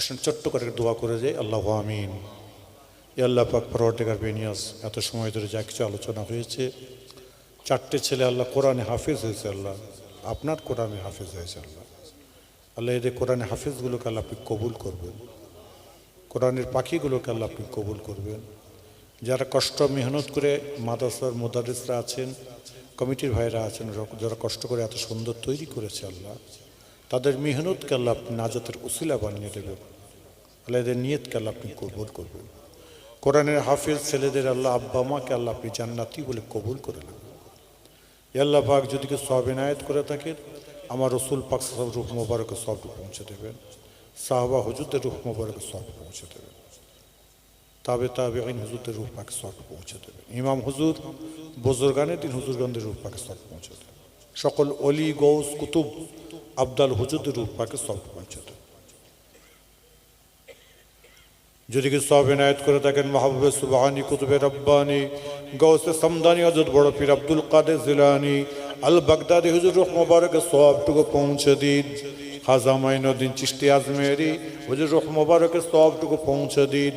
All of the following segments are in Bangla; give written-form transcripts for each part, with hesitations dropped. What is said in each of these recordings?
আসেন ছোট্ট করে দোয়া করে যাই। আল্লাহু আমিন। ইয়া আল্লাহ পাক পরওয়ারদিগার বেনিয়াস, এত সময় ধরে যা কিছু আলোচনা হয়েছে, 4টে ছেলে আল্লাহ কোরআনে হাফেজ হয়েছে। আল্লাহ আপনার কোরআনে হাফেজ হয়েছে। আল্লাহ আল্লাহ এদের কোরআনে হাফেজগুলোকে আল্লাহ আপনি কবুল করবেন, কোরআনের পাখিগুলোকে আল্লাহ আপনি কবুল করবেন। যারা কষ্ট মেহনত করে মাদ্রাসার মুদারিসরা আছেন, কমিটির ভাইরা আছেন, যারা কষ্ট করে এত সুন্দর তৈরি করেছে, আল্লাহ তাদের মেহনতকে আল্লাহ আপনি নাজাতের উসিলা বানিয়ে দেবেন। আল্লাহ এদের নিয়তকে আল্লাহ আপনি কবুল করবেন। কোরআনের হাফেজ ছেলেদের আল্লাহ আব্বা মাকে আল্লাহ আপনি জান্নাতি বলে কবুল করে নেবেন। আল্লাহ পাক যদি কেউ সওয়াব ইনায়েত করে থাকেন, আমার রসুল পাক সাল্লাল্লাহু রূহ মোবারকে সওয়াবটুকু পৌঁছে দেবেন, সাহাবা হুজুরদের রূহ মোবারকে সওয়াব পৌঁছে দেবেন, তাবেঈন হুজুরদের রূহ পাকে সওয়াব পৌঁছে দেবেন, ইমাম হুজুর বুজুর্গানে দিন হুজুরগণদের রূহ পাকে সওয়াব পৌঁছে দেবেন, সকল অলি গৌস কুতুব আবদাল হুজুরদের রূহ পাকে সওয়াব পৌঁছে দেবেন। যদি কেউ সওয়াব ইনায়েত করে থাকেন, মাহবুবে সুবহানি কুতুবে রব্বানি গৌসে সমদানি হযরত বড় পীর আব্দুল কাদের জিলানী আল বাগদাদি হুজুর রূহ মোবারকে সওয়াবটুকু পৌঁছে দিন। খাজা মাইনুদ্দিন চিশতি আজমেরি হুজুর রূহ মোবারকে সওয়াবটুকু পৌঁছে দিন।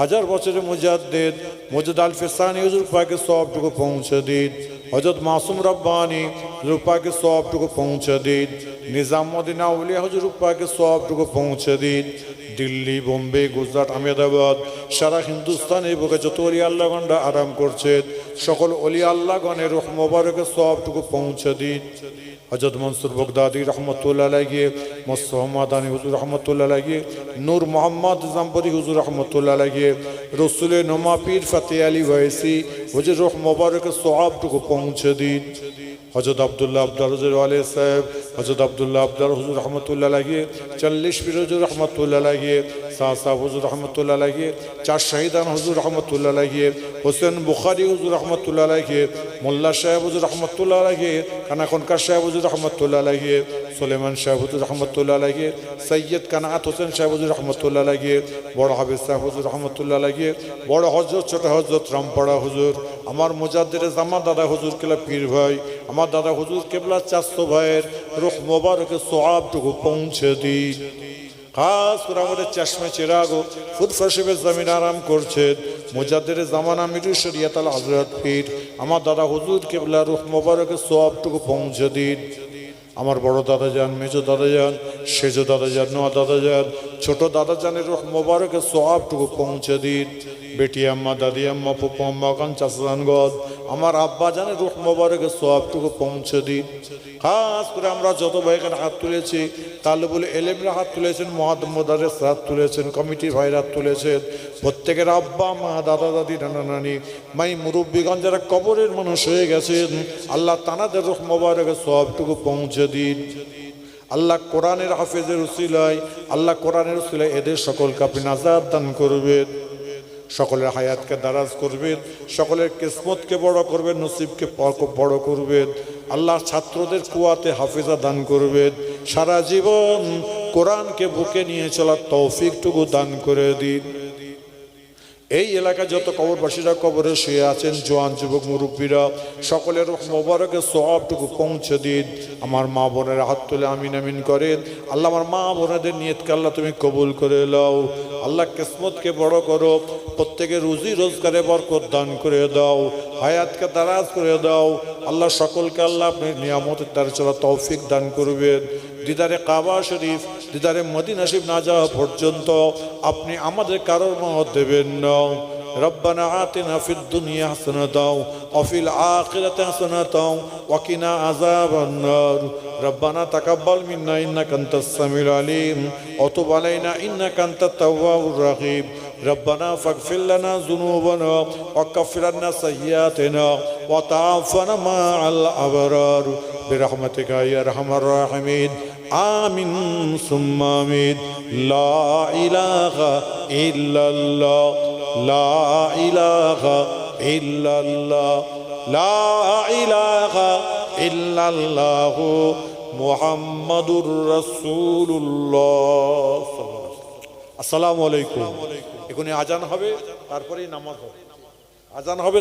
হাজার বছরের মুজাদ্দিদ মুজাদ্দিদ আল ফিসানি হুজুর পাকে সওয়াবটুকু পৌঁছে দিন। হযরত মাসুম রব্বানি হুজুর পাকে সওয়াবটুকু পৌঁছে দিন। নিজামউদ্দিন আউলিয়া হুজুর পাকে সওয়াবটুকু পৌঁছে দিন। দিল্লি, বোম্বে, গুজরাট, আহমেদাবাদ, সারা হিন্দুস্তানের বুকে যত অলি আল্লাহগণরা আরাম করছে, সকল অলি আল্লাহগণের রূহ মোবারকে সওয়াবটুকু পৌঁছে দিন। হযরত মনসুর বগদাদি রহমতুল্লাহ আলাইহি, মুস্তাফা মাদানী হুজুর রহমতুল্লাহ আলাইহি, নূর মোহাম্মদ জামপরি হুজুর রহমতুল্লাহ আলাইহি, রসুল নোমা পীর ফতেহ আলী ওয়াইসি হুজুর রূহ মোবারকে সওয়াবটুকু পৌঁছে দিন। হযরত আব্দুল্লাহ আবদার হুজুর আলী সাহেব, হযরত আব্দুল্লাহ আবদার হুজুর রহমতুল্লাহ আলাইহি, 40 পীর হুজুর রহমতুল্লাহ আলাইহি, সাহসাব হুজুর রহমতুল্লাহ আলাইহি, 4 শহীদান হুজুর রহমতুল্লাহ আলাইহি, হোসেন বুখারী হুজুর রহমতুল্লাহ আলাইহি, মোল্লা সাহেব হুজুর রহমতুল্লাহ আলাইহি, কানাখনকার সাহেব হুজুর রহমতুল্লাহ আলাইহি, সুলেমান সাহেব হুজুর রহমতুল্লাহ আলাইহি, সৈয়দ কানাত হোসেন সাহেব হুজুর রহমতুল্লাহ আলাইহি, বড় হাফেজ সাহেব হুজুর রহমতুল্লাহ আলাইহি, বড় হযরত ছোট হযরত রামপাড়া হুজুর, আমার মুজাদ্দিদ জামান দাদা হুজুর কেবলা পীর ভাই, আমার দাদা হুজুর কেবলা চাচতো ভাইয়ের রূহ মোবারকে সওয়াবটুকু পৌঁছে দিন। খাস করে আমাদের চশমে চিরাগ ফুরফাশিবে জমিন আরাম করছেন মুজাদ্দিদ জামান আমির শরিয়ত আল হযরত পীর আমার দাদা হুজুর কেবলা রূহ মোবারকে সওয়াবটুকু পৌঁছে দিন। আমার বড় দাদা যান, মেজো দাদা যান, সেজো দাদা যান, নোয়া দাদা যান, ছোট দাদা জানের রূহ মোবারকে সওয়াবটুকু পৌঁছে দিন। বেটি আম্মা, দাদি আম্মা, ফুপু আম্মা, কান চাচান গদ, আমার আব্বা জানের রূহ মোবারকে সওয়াবটুকু পৌঁছে দিন। খাস করে আমরা যত ভাই এখানে হাত তুলেছি, তালেবুল ইলমরা হাত তুলেছেন, মুদারিস হাত তুলেছেন, কমিটির ভাইরা হাত তুলেছেন, প্রত্যেকের আব্বা মা, দাদা দাদি, নানা নানি, মাই মুরব্বীগণ যারা কবরের মানুষ হয়ে গেছেন, আল্লাহ তানাদের রূহ মোবারকে সওয়াবটুকু পৌঁছে দিন। আল্লাহ কোরআনের হাফেজের উসিলায়, আল্লাহ কোরআনের উসিলায় এদের সকলকে আপনি নাজাত দান করবেন, সকলের হায়াতকে দারাজ করবেন, সকলের কিসমতকে বড় করবেন, নসিবকে বড় করবেন। আল্লাহ ছাত্রদের কুয়াতে হাফেজা দান করবেন, সারা জীবন কোরআনকে বুকে নিয়ে চলার তৌফিকটুকু দান করে দিন। এই এলাকায় যত কবরবাসীরা কবরে শুয়ে আছেন, জওয়ান যুবক মুরব্বীরা, সকলের রূহ মোবারকে সওয়াবটুকু পৌঁছে দিন। আমার মা বোনের হাত তুলে আমিন আমিন করেন। আল্লাহ আমার মা বোনেদের নিয়তকে আল্লাহ তুমি কবুল করে নাও। আল্লাহ কিসমতকে বড় করো, প্রত্যেকের রুজি রোজগারে বরকত দান করে দাও, হায়াতকে দারাজ করে দাও। আল্লাহ সকলকে আল্লাহ আপনি নিয়ামতের দ্বারা চলা তৌফিক দান করবেন। দিদারে কাবা শরীফ, দিদারে মদিনা শরীফ না যাওয়া পর্যন্ত আপনি আমাদের কারোর মত দেবেন না। রব্বানা আতিনা ফিদ দুনিয়া হাসানাতাও ওয়া ফিল আখিরাতি হাসানাতাও ওয়া কিনা আযাবান নার। রব্বানা তাকাব্বাল মিন্না ইন্নাকা আনতাস সামিউল আলিম ওয়া তুব আলাইনা ইন্নাকা আনতাত তাওয়াবুর রহিম। ربنا فاغفر لنا ذنوبنا وكفر عنا سيئاتنا وتوفنا مع الأبرار برحمتك يا أرحم الراحمين آمين ثم آمين. لا إله إلا الله لا إله إلا الله لا إله إلا الله محمد رسول الله. আসসালামু আলাইকুম. এখনই আজান হবে, তারপরেই নামাজ হবে। আজান হবে।